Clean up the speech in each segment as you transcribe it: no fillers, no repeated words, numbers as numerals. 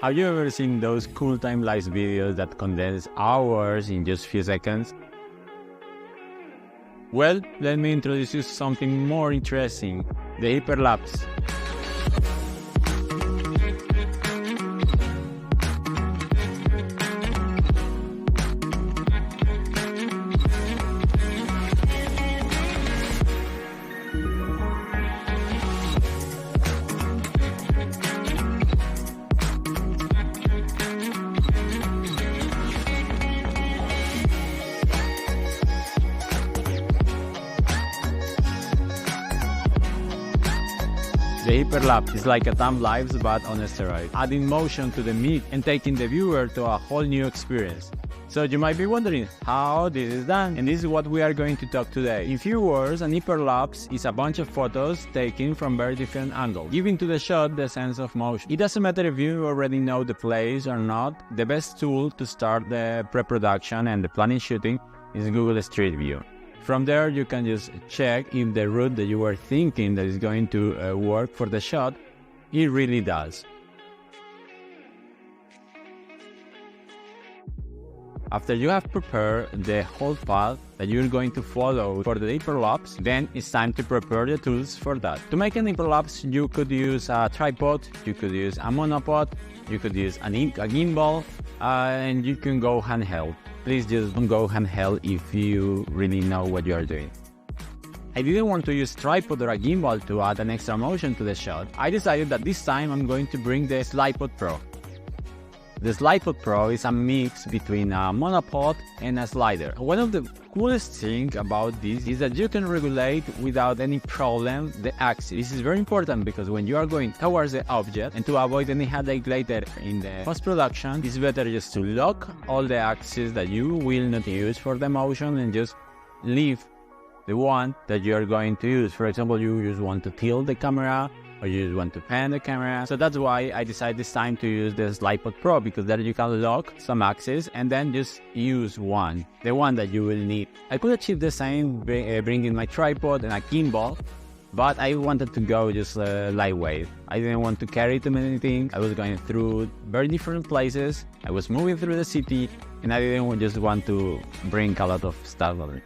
Have you ever seen those cool time-lapse videos that condense hours in just few seconds? Well, let me introduce you to something more interesting, the hyperlapse. The hyperlapse is like a time-lapse but on a steroid, adding motion to the mix and taking the viewer to a whole new experience. So you might be wondering how this is done, and this is what we are going to talk today. In few words, an hyperlapse is a bunch of photos taken from very different angles, giving to the shot the sense of motion. It doesn't matter if you already know the place or not, the best tool to start the pre-production and the planning shooting is Google Street View. From there, you can just check if the route that you were thinking that is going to work for the shot, it really does. After you have prepared the whole path that you're going to follow for the hyperlapse, then it's time to prepare the tools for that. To make an hyperlapse, you could use a tripod, you could use a monopod, you could use a gimbal, and you can go handheld. Please just don't go handheld if you really know what you are doing. I didn't want to use tripod or a gimbal to add an extra motion to the shot. I decided that this time I'm going to bring the Slidepod Pro. The Slidepod Pro is a mix between a monopod and a slider. One of the coolest things about this is that you can regulate without any problem the axis. This is very important because when you are going towards the object, and to avoid any headache later in the post-production, it's better just to lock all the axes that you will not use for the motion and just leave the one that you are going to use. For example, you just want to tilt the camera, or you just want to pan the camera. So that's why I decided this time to use the Slidepod Pro, because there you can lock some axes and then just use one, the one that you will need. I could achieve the same bringing my tripod and a gimbal, but I wanted to go just lightweight. I didn't want to carry too many things. I was going through very different places. I was moving through the city, and I didn't just want to bring a lot of stuff on it.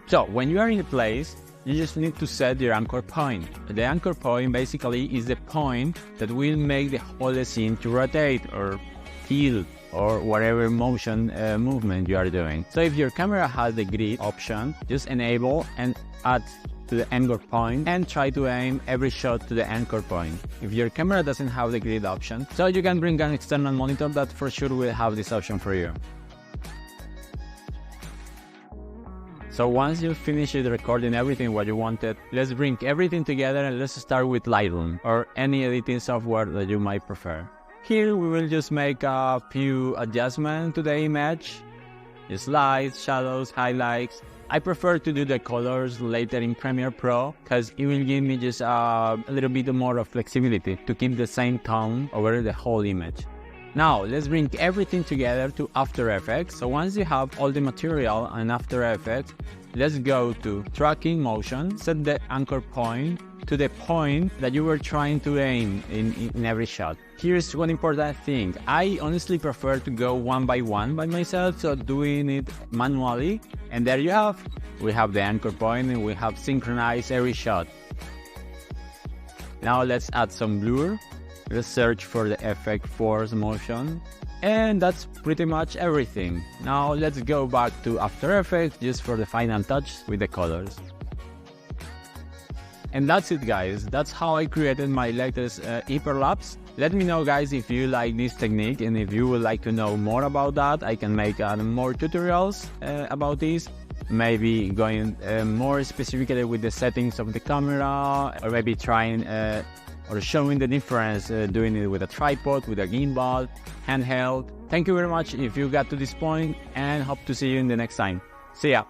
So when you are in a place, you just need to set your anchor point. The anchor point basically is the point that will make the whole scene to rotate or tilt or whatever motion movement you are doing. So if your camera has the grid option, just enable and add to the anchor point and try to aim every shot to the anchor point. If your camera doesn't have the grid option, so you can bring an external monitor that for sure will have this option for you. So once you finish recording everything what you wanted, let's bring everything together and let's start with Lightroom or any editing software that you might prefer. Here we will just make a few adjustments to the image, just lights, shadows, highlights. I prefer to do the colors later in Premiere Pro because it will give me just a little bit more of flexibility to keep the same tone over the whole image. Now, let's bring everything together to After Effects. So once you have all the material in After Effects, let's go to Tracking Motion, set the anchor point to the point that you were trying to aim in every shot. Here's one important thing. I honestly prefer to go one by myself, so doing it manually. And there you have, we have the anchor point and we have synchronized every shot. Now let's add some blur. Let's search for the effect Force Motion, and that's pretty much everything. Now let's go back to After Effects just for the final touch with the colors. And that's it, guys. That's how I created my latest hyperlapse. Let me know, guys, if you like this technique, and if you would like to know more about that, I can make more tutorials about this. Maybe going more specifically with the settings of the camera, or maybe trying or showing the difference doing it with a tripod, with a gimbal, handheld. Thank you very much if you got to this point, and hope to see you in the next time. See ya!